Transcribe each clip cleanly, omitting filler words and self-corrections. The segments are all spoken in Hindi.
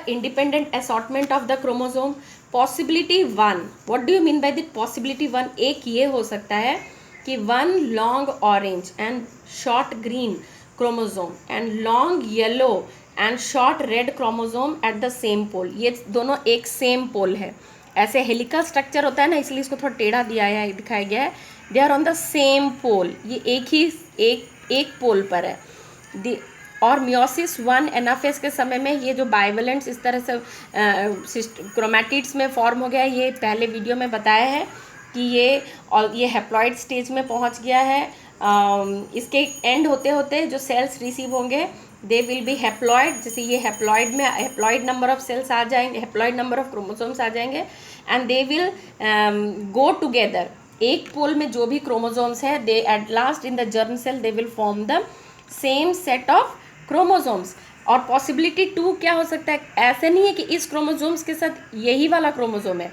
independent assortment of the chromosome? Possibility 1, what do you mean by the possibility 1? एक ये हो सकता है कि 1 long orange and short green chromosome and long yellow and short red chromosome at the same pole, ये दोनों एक सेम पोल है. ऐसे हेलिकल स्ट्रक्चर होता है ना, इसलिए इसको थोड़ा टेढ़ा दिखाया गया है. They are on the same pole, ये एक पोल पर है. और मियोसिस 1 एनाफेज के समय में ये जो बाइवेलेंट्स इस तरह से क्रोमैटिड्स में फॉर्म हो गया है, ये पहले वीडियो में बताया है कि ये हैप्लॉइड स्टेज में पहुंच गया है. इसके एंड होते होते जो सेल्स रिसीव होंगे दे विल बी हैप्लॉइड. जैसे ये हैप्लॉइड में हैप्लॉइड नंबर ऑफ सेल्स आ जाएंगे, हैप्लॉइड नंबर ऑफ क्रोमोसोम्स आ जाएंगे and they will go together. एक पोल में जो भी क्रोमोसोम्स है they at last in the germ cell they will form the same set of chromosomes. और पॉसिबिलिटी 2 क्या हो सकता है? ऐसे नहीं है कि इस क्रोमोसोम्स के साथ यही वाला क्रोमोसोम है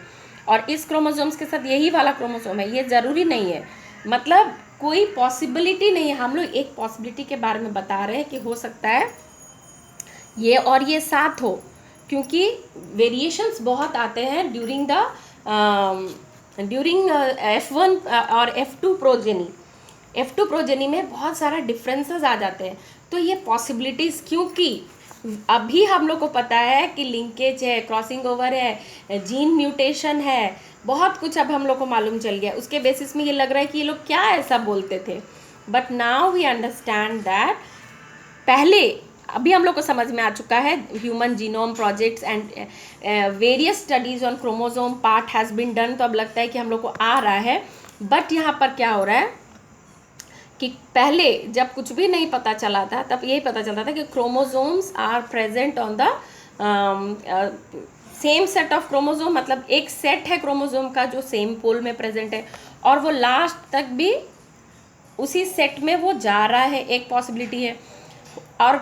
और इस क्रोमोसोम्स के साथ यही वाला क्रोमोसोम है, ये ज़रूरी नहीं है. मतलब कोई पॉसिबिलिटी नहीं है. हम लोग एक पॉसिबिलिटी के बारे में बता रहे हैं कि हो सकता है ये और ये साथ हो, क्योंकि वेरिएशंस बहुत आते हैं ड्यूरिंग F1 और F2 प्रोजेनी. F2 प्रोजेनी में बहुत सारा डिफरेंसेस आ जाते हैं. तो ये पॉसिबिलिटीज़, क्योंकि अभी हम लोग को पता है कि लिंकेज है, क्रॉसिंग ओवर है, जीन म्यूटेशन है, बहुत कुछ अब हम लोग को मालूम चल गया. उसके बेसिस में ये लग रहा है कि ये लोग क्या ऐसा बोलते थे. But now we understand that पहले अभी हम लोग को समझ में आ चुका है. Human genome projects and various studies on chromosome part has been done. तो अब लगता है कि हम लोग को आ रहा है. बट यहाँ पर क्या हो रहा है कि पहले जब कुछ भी नहीं पता चला था तब यही पता चलता था कि chromosomes are present on the same set of chromosome. मतलब एक सेट है क्रोमोसोम का जो सेम पोल में प्रेजेंट है और वो लास्ट तक भी उसी सेट में वो जा रहा है. एक पॉसिबिलिटी है. और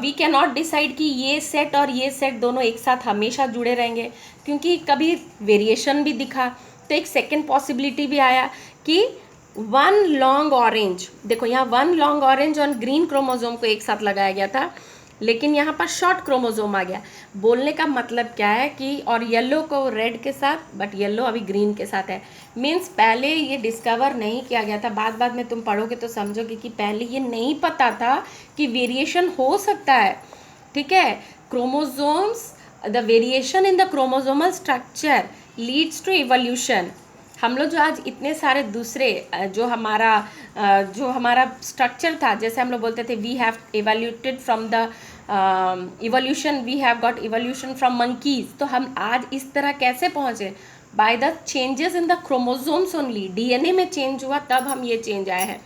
वी कैन नॉट डिसाइड कि ये सेट और ये सेट दोनों एक साथ हमेशा जुड़े रहेंगे, क्योंकि कभी वेरिएशन भी दिखा. तो एक सेकेंड पॉसिबिलिटी भी आया कि 1 लॉन्ग ऑरेंज, देखो यहाँ 1 लॉन्ग ऑरेंज और ग्रीन क्रोमोसोम को एक साथ लगाया गया था, लेकिन यहाँ पर शॉर्ट क्रोमोसोम आ गया. बोलने का मतलब क्या है कि और येलो को रेड के साथ, बट येलो अभी ग्रीन के साथ है. मीन्स पहले ये डिस्कवर नहीं किया गया था. बाद में तुम पढ़ोगे तो समझोगे कि पहले ये नहीं पता था कि वेरिएशन हो सकता है. ठीक है. Chromosomes, the variation in the chromosomal structure leads to evolution. हम लोग जो आज इतने सारे दूसरे जो हमारा स्ट्रक्चर था, जैसे हम लोग बोलते थे we have evoluted from the evolution, we have got evolution from monkeys. तो हम आज इस तरह कैसे पहुँचे? By the changes in the chromosomes only. DNA में चेंज हुआ तब हम ये चेंज आए हैं.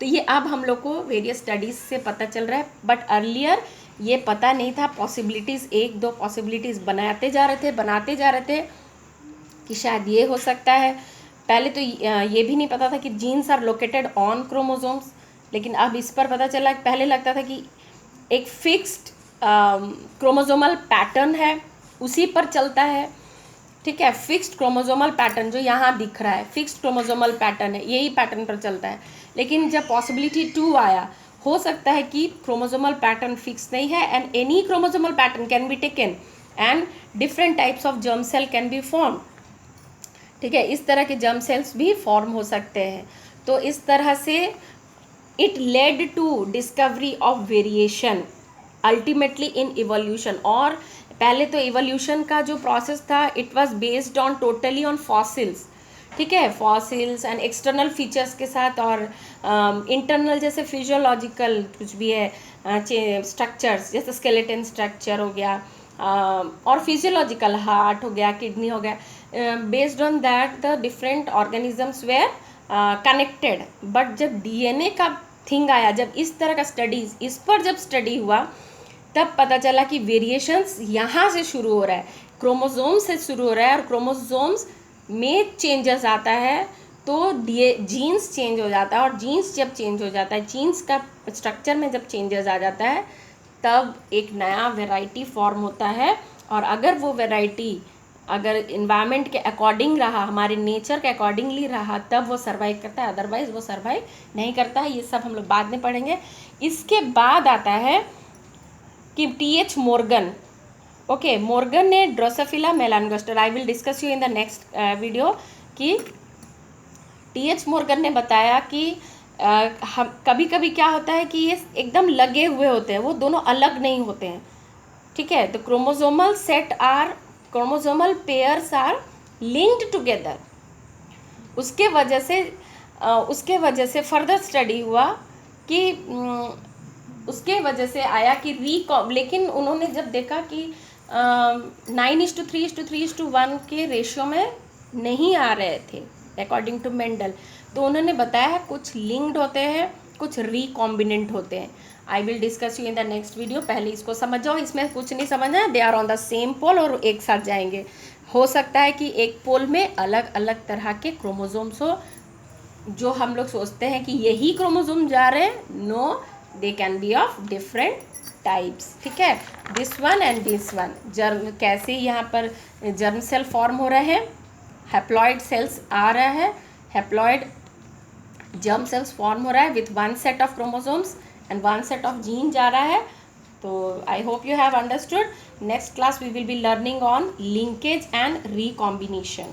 तो ये अब हम लोग को वेरियस स्टडीज़ से पता चल रहा है. बट अर्लियर ये पता नहीं था. पॉसिबिलिटीज़ 1-2 पॉसिबिलिटीज़ बनाते जा रहे थे कि शायद ये हो सकता है. पहले तो ये भी नहीं पता था कि genes are located on chromosomes, लेकिन अब इस पर पता चला. पहले लगता था कि एक फिक्स्ड क्रोमोसोमल पैटर्न है, उसी पर चलता है. ठीक है. फिक्स्ड क्रोमोसोमल पैटर्न जो यहाँ दिख रहा है, फिक्स्ड क्रोमोसोमल पैटर्न है, यही पैटर्न पर चलता है. लेकिन जब पॉसिबिलिटी 2 आया, हो सकता है कि क्रोमोसोमल पैटर्न फिक्स नहीं है and any chromosomal pattern can be taken and different types of germ cell can be form. ठीक है. इस तरह के जर्म सेल्स भी फॉर्म हो सकते हैं. तो इस तरह से it led to discovery of variation ultimately in evolution. और पहले तो इवोल्यूशन का जो प्रोसेस था it was based on totally on fossils. ठीक है. फॉसिल्स एंड एक्सटर्नल फीचर्स के साथ और इंटरनल जैसे फिजियोलॉजिकल कुछ भी है स्ट्रक्चर्स, जैसे स्केलेटन स्ट्रक्चर हो गया और फिजियोलॉजिकल हार्ट हो गया, किडनी हो गया. Based on that the different organisms were connected. But जब डीएनए का थिंग आया, जब इस तरह का स्टडीज़ इस पर जब स्टडी हुआ, तब पता चला कि वेरिएशंस यहाँ से शुरू हो रहा है, क्रोमोसोम से शुरू हो रहा है. और क्रोमोसोम्स में चेंजेस आता है तो जीन्स चेंज हो जाता है. और जीन्स जब चेंज हो जाता है, जीन्स का स्ट्रक्चर में जब चेंजेस आ जाता है, तब एक नया वैरायटी फॉर्म होता है. और अगर वो वैरायटी अगर इन्वायरमेंट के अकॉर्डिंग रहा, हमारे नेचर के अकॉर्डिंगली रहा, तब वो सर्वाइव करता है. अदरवाइज वो सर्वाइव नहीं करता है. ये सब हम लोग बाद में पढ़ेंगे. इसके बाद आता है कि T.H. मोर्गन ओके, मॉर्गन ने Drosophila melanogaster, I will discuss you in the next video कि टीएच मॉर्गन ने बताया कि हम कभी कभी क्या होता है कि ये एकदम लगे हुए होते हैं, वो दोनों अलग नहीं होते हैं, ठीक है। तो chromosomal pairs are linked together. उसके वजह से फर्दर स्टडी हुआ कि उसके वजह से आया कि लेकिन उन्होंने जब देखा कि 9:3:3:1 के रेशियो में नहीं आ रहे थे अकॉर्डिंग टू मेंडल, तो उन्होंने बताया कुछ लिंक्ड होते हैं, कुछ रिकॉम्बिनेंट होते हैं। I will discuss you in the next video. पहले इसको समझ जाओ, इसमें कुछ नहीं समझना है, they are on the same pole और एक साथ जाएंगे। हो सकता है कि एक पोल में अलग अलग तरह के क्रोमोसोम्स हो, जो हम लोग सोचते हैं कि यही क्रोमोसोम जा रहे हैं, no, they can be of different types, ठीक है। This one and this one, germ कैसे यहाँ पर जर्म सेल फॉर्म हो रहे हैं, हैप्लॉइड सेल्स आ रहा है, हैप्लॉइड जर्म सेल्स फॉर्म हो रहा है with one set of chromosomes and one set of gene जा रहा है। तो I hope you have understood. Next class we will be learning on linkage and recombination.